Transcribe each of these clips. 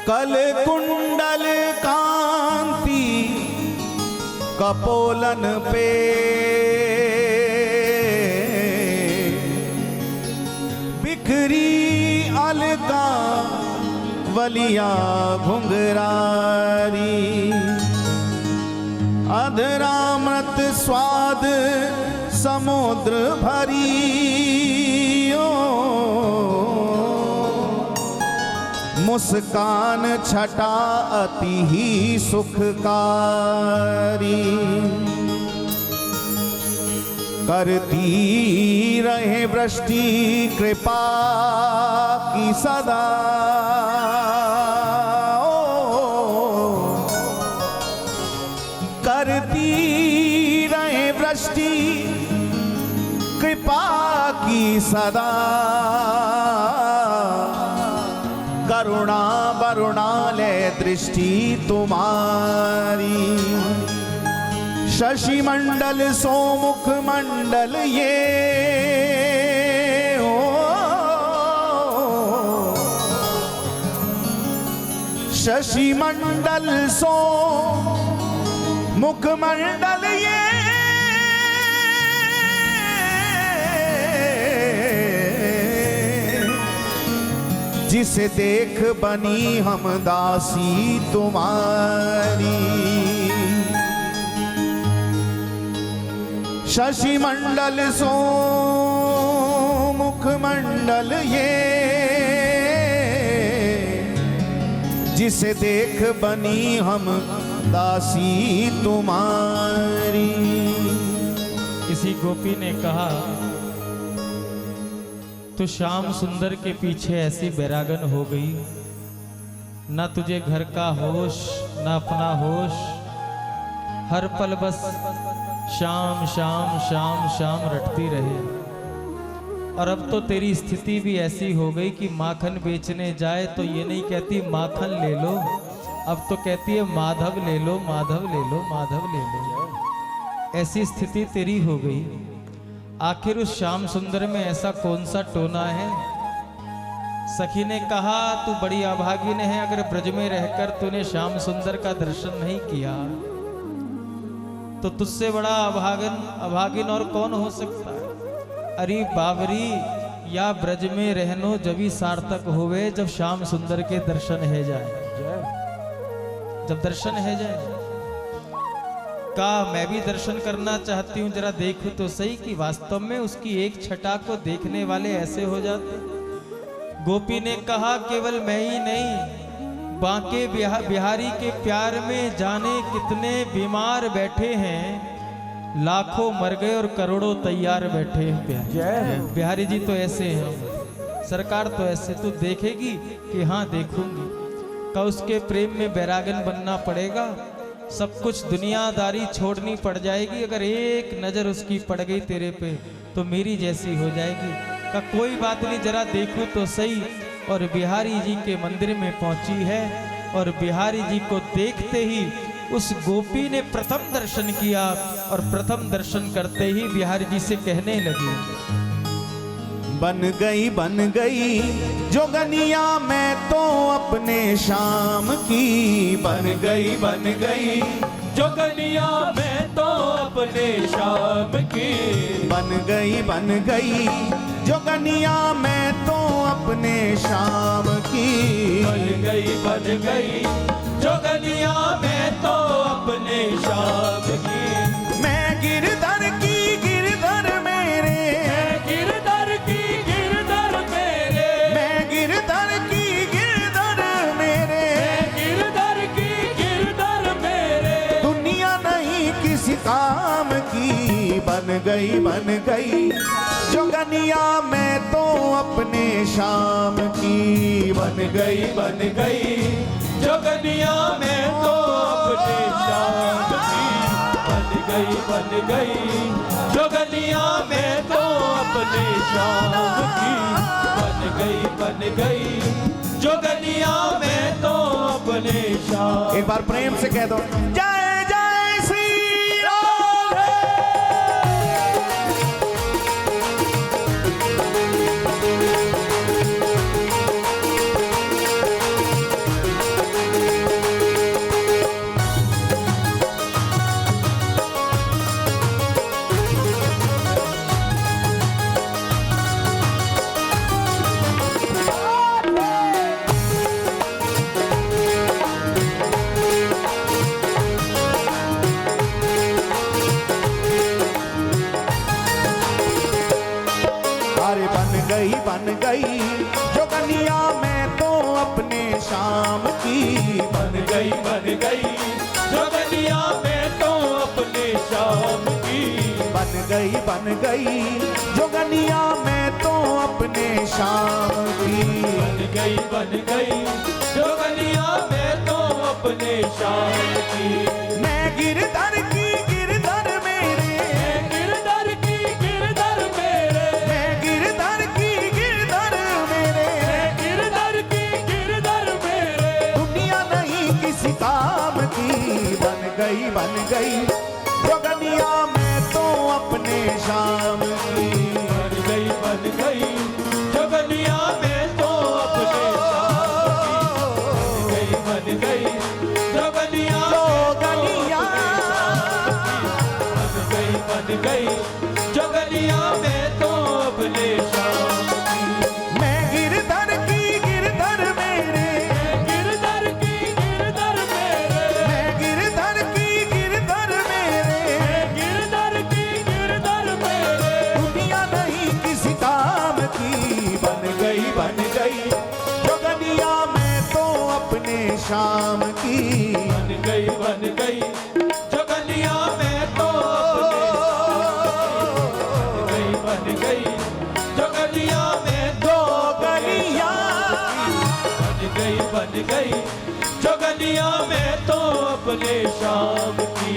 कल कुंडल कांति कपोलन पे बिखरी अलका वलिया घुंघरारी अधरामृत स्वाद समुद्र भरी मुस्कान छटा अति ही सुखकारी करती रहे वृष्टि कृपा की सदा करती रहे वृष्टि कृपा की सदा करुणा वरुणालय दृष्टि तुम्हारी शशि मंडल सोमुख मंडल ये ओ शशि मंडल सो मुख मंडल ये जिसे देख बनी हम दासी तुम्हारी शशि मंडल सो मुख मंडल ये जिसे देख बनी हम दासी तुम्हारी। किसी गोपी ने कहा तो श्याम सुंदर के पीछे ऐसी बैरागन हो गई, ना तुझे घर का होश ना अपना होश, हर पल बस शाम शाम शाम शाम रटती रहे। और अब तो तेरी स्थिति भी ऐसी हो गई कि माखन बेचने जाए तो ये नहीं कहती माखन ले लो, अब तो कहती है माधव ले लो माधव ले लो माधव ले लो। ऐसी स्थिति तेरी हो गई। आखिर उस श्याम सुंदर में ऐसा कौन सा टोना है? सखी ने कहा तू बड़ी अभागिन है, अगर ब्रज में रहकर तूने श्याम सुंदर का दर्शन नहीं किया तो तुझसे बड़ा अभागिन और कौन हो सकता है। अरे बावरी या ब्रज में रहनो जभी सार्थक होवे जब श्याम सुंदर के दर्शन है जाए, जब दर्शन है जाए। का मैं भी दर्शन करना चाहती हूँ, जरा देखो तो सही कि वास्तव में उसकी एक छटा को देखने वाले ऐसे हो जाते। गोपी ने कहा केवल मैं ही नहीं, बांके बिहारी के प्यार में जाने कितने बीमार बैठे हैं, लाखों मर गए और करोड़ों तैयार बैठे हैं। बिहारी जी तो ऐसे हैं, सरकार तो ऐसे। तू देखेगी कि हाँ देखूंगी। का उसके प्रेम में बैरागन बनना पड़ेगा, सब कुछ दुनियादारी छोड़नी पड़ जाएगी। अगर एक नजर उसकी पड़ गई तेरे पे तो मेरी जैसी हो जाएगी। का कोई बात नहीं, जरा देखूं तो सही। और बिहारी जी के मंदिर में पहुंची है और बिहारी जी को देखते ही उस गोपी ने प्रथम दर्शन किया और प्रथम दर्शन करते ही बिहारी जी से कहने लगी बन गई जोगनिया मैं तो अपने शाम की। बन गई जोगनिया मैं तो अपने शाम की। बन गई जोगनिया मैं तो अपने शाम की। बन गई जोगनिया मैं तो अपने शाम की। मैं गिरधर की गिरधर मेरे, गिरधर की गिरधर मेरे, मैं गिरधर की गिरधर मेरे, गिरधर की गिरधर मेरे, दुनिया नहीं किसी काम की। बन गई जोगनिया मैं तो अपने शाम की। बन गई जोगनिया मैं तो अपने शाम की। बन गई जोगनिया मैं तो अपने शाम की। बन गई जोगनिया मैं तो अपने शाम। एक बार प्रेम से कह दो जय जय श्री राम। शाम की। बन गई जोगनिया मैं तो अपने शाम की। बन गई जोगनिया मैं तो अपने शाम की। बन गई जोगनिया मैं तो अपने शाम की। मैं गिरधर की गिरधर मेरे, गिरधर की गिरधर मेरे, मैं गिरधर की गिरधर मेरे, गिरधर की गिरधर मेरे। दुनिया नहीं किसी काम की। बन गई जोगनिया मैं तो अपने शाम की। बन गई जोगनिया मैं तो अपने शाम की। बन गई जोगनिया जोगनिया बन गई जोगनिया मैं तो अपने शाम की। मैं गिरधर की गिरधर मेरे, गिरधर की गिरधर मेरे, मैं गिरधर की गिरधर मेरे, गिरधर की गिरधर मेरे। दुनिया नहीं किसी काम की। बन गई जोगनिया मैं तो अपने शाम की। बन गई जोगनिया मैं तो बन गई जोगनिया मैं तो जोगनिया बन गई जोगनिया मैं तो अपने शाम की।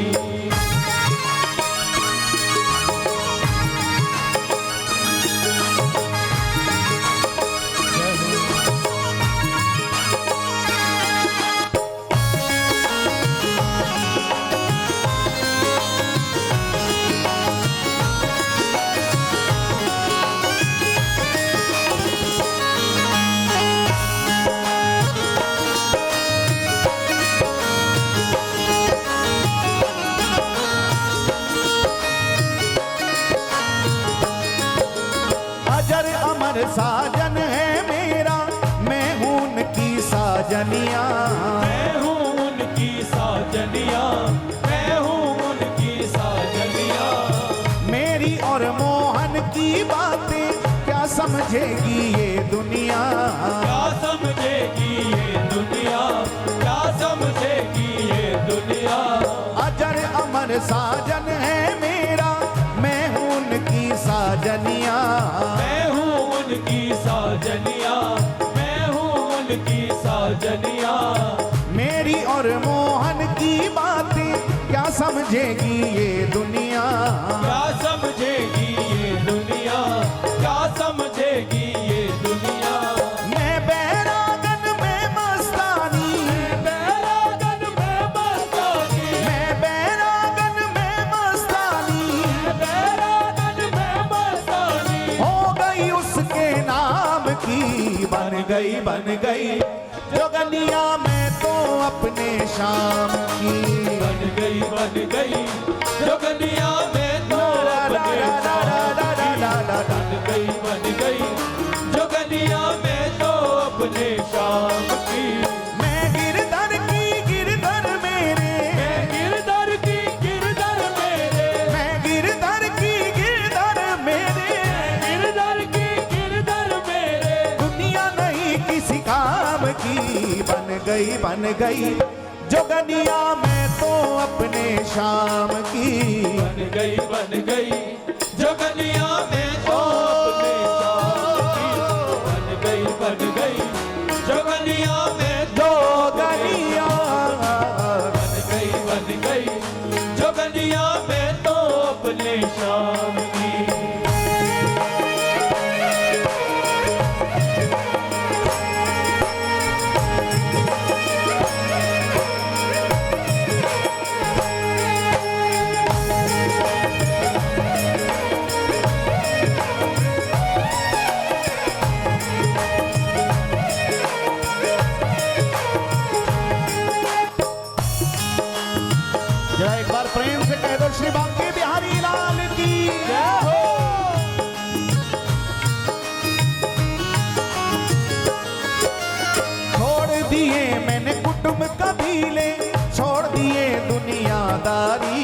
अजर अमर साजन है मेरा, मैं हूं उनकी साजनिया। मैं हूँ उनकी साजनिया, मैं हूँ उनकी साजनिया। मेरी और मोहन की बातें क्या समझेगी ये दुनिया। क्या समझेगी ये दुनिया, क्या समझेगी ये दुनिया। अजर अमर साजन है मेरा, मैं हूं उनकी साजनिया। मैं हूँ उनकी साजनिया, मैं हूँ उनकी साजनिया। मेरी और मोहन की बातें क्या समझेगी ये दुनिया। क्या समझेगी ये दुनिया, क्या समझेगी ये दुनिया। मैं बैरागन में मस्तानी, बैरागन में मस्तानी, मैं बैरागन में मस्तानी, बैरागन में मस्तानी। हो गई उसके नाम की। बन गई जोगनिया मैं तो अपने शाम की। बन गई जोगनिया मैं तो अपने शाम की। बन गई जोगनिया मैं तो अपने शाम की। मैं गिरधर की गिरधर मेरे, गिरधर की गिरधर मेरे, मैं गिरधर की गिरधर मेरे, गिरधर की गिरधर मेरे। दुनिया नहीं किसी काम की। बन गई जोगनिया मैं तो अपने शाम की। बन गई जोगनिया मैं तो अपने शाम की। बन गई जोगनिया मैं तो जोगनिया बन गई जोगनिया मैं तो अपने शाम की। जरा एक बार प्रेम से कह दो श्री बांके बिहारी लाल की जय हो। छोड़ दिए मैंने कुटुंब कबीले, छोड़ दिए दुनियादारी,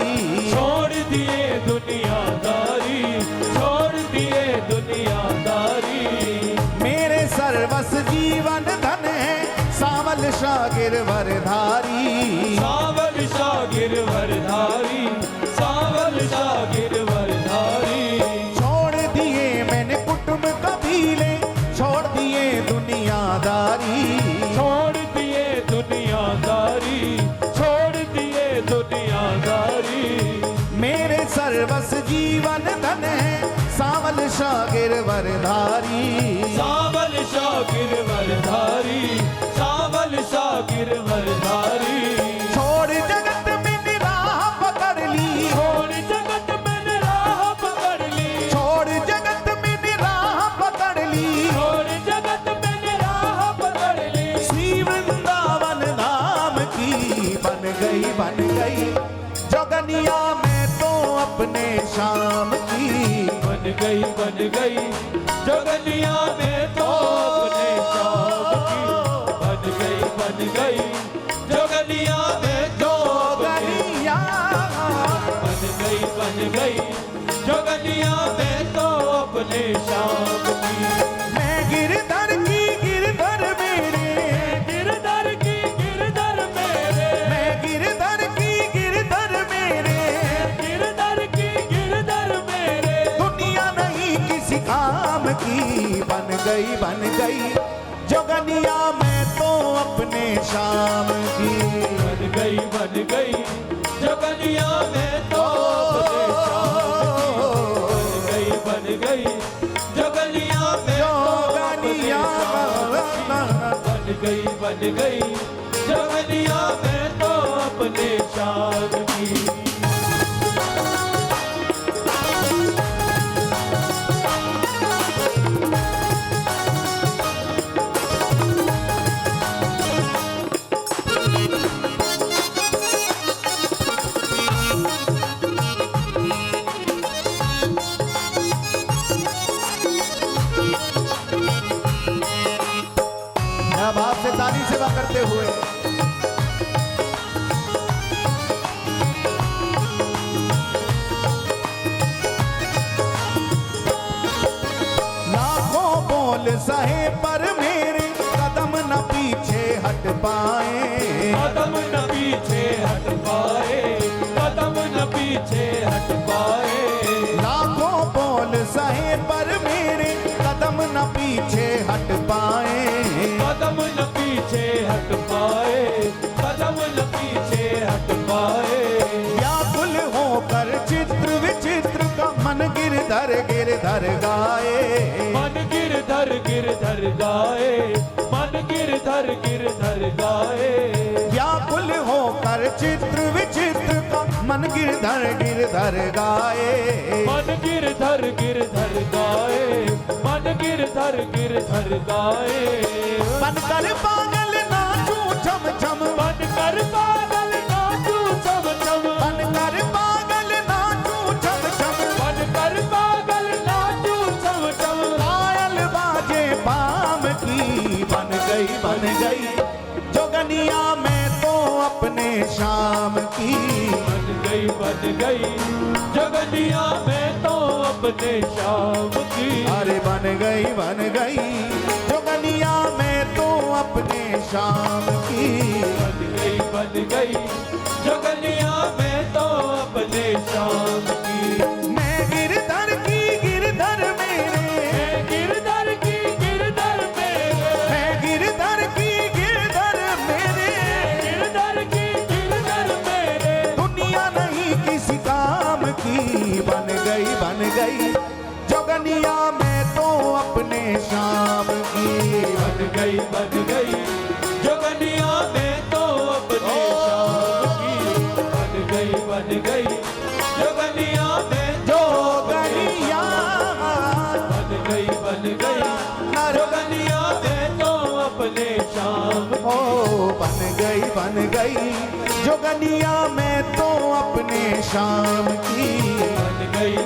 छोड़ दिए दुनियादारी, छोड़ दिए दुनियादारी। मेरे सर्वस जीवन धन है, सांवल शाह गिरवरधारी, सावल शाह गिरवरधारी, सावल शाह गिरवरधारी। छोड़ दिए मैंने कुटुंब कबीले, छोड़ दिए दुनियादारी, छोड़ दिए दुनियादारी, छोड़ दिए दुनियादारी। मेरे सर्वस जीवन धन है सावल शाह गिरवरधारी, सावल शाह गिरवरधारी, सावल शाह गिरवरधारी। छोड़ जगत में निराह पकड़ ली, छोड़ जगत में राह पकड़ ली, छोड़ जगत में निराह पकड़ ली, छोड़ जगत में राह पकड़ ली। श्री वृंदावन धाम की बन गई जोगनिया मैं तो अपने शाम की, बन गई जोगनिया में तो अपने शाम की। बन गई जोगनिया में तो जोगनिया बन गई जोगनिया में तो अपने शाम की। मैं गिरधर की गिरधर मेरे, गिरधर की गिरधर मेरे, मैं गिरधर की गिरधर मेरे, गिरधर की गिरधर मेरे। दुनिया नहीं किसी काम की, बन गई जोगनिया मैं तो अपने शाम की, बन गई जोगनिया में तो अपने शाम की। बन गई जोगनिया में तो अपने शाम की। बन गई जोगनिया में तो अपने शाम की। भाव से ताली सेवा करते हुए लाखों बोल सहे पर मेरे कदम न पीछे हट पाए, कदम न पीछे हट पाए, कदम न पीछे हट पाए। लाखों बोल सहे पर मेरे कदम न पीछे हट पाए, कदम न पीछे हट पाए, कदम न पीछे हट पाए। व्याकुल होकर चित्र विचित्र का मन गिरधर गाए, मन गिरधर गाए, मन गिरधर गाए। व्याकुल होकर चित्र विचित्र का मन गिरधर गाए, मन गिरधर गाए, मन गिरधर गाए। बनकर पागल नाचू छम छम, बनकर पागल नाचू छम छम, बनकर पागल नाचू छम छम, बनकर पागल नाचू छम छम। पायल बाजे पाम की, बन गई जोगनिया मैं तो अपने शाम की, बन गई जोगनिया में तो अपने शाम की। अरे बन गई जोगनिया मैं तो अपने शाम की, बन गई जोगनिया में तो अपने शाम की। मैं गिरधर की गिरधर मेरे, गिरधर की गिरधर मेरे, मैं गिरधर की गिरधर मेरे, गिरधर की गिरधर मेरे। दुनिया नहीं किसी काम की, बन गई जोगनिया मैं तो अपने शाम की, बन गई जोगनिया में तो अपने शाम की। बन गई जोगनिया में जोगनिया बन गई जोगनिया में तो अपने शाम ओ बन गई जोगनिया मैं तो अपने शाम की,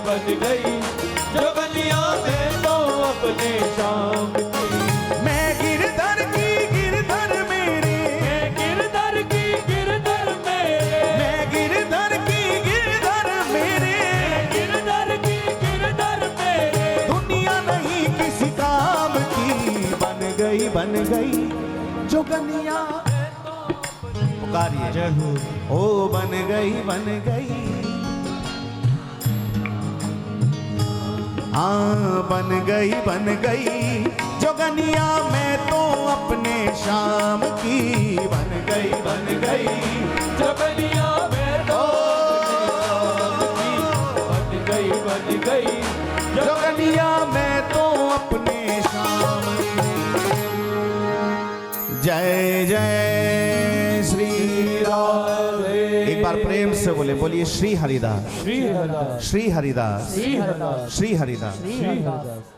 बन गई जोगनिया में तो अपने शाम की। मैं गिरधर की गिरधर मेरे, गिरधर की गिरधर मेरे, मैं गिरधर की गिरधर मेरे, गिरधर की गिरधर मेरे। दुनिया नहीं किसी काम की, बन गई जोगनिया पुकारिए। जय हो। ओ बन गई हाँ बन गई जोगनिया मैं तो अपने शाम की। बन गई जोगनिया मैं तो बन गई जोगनिया मैं तो अपने शाम की। जय जय श्री राम। एक बार प्रेम से बोलिए श्री हरिदास, श्री हरिदास, श्री हरिदास, श्री हरिदास, श्री हरिदास। श्री हरिदास।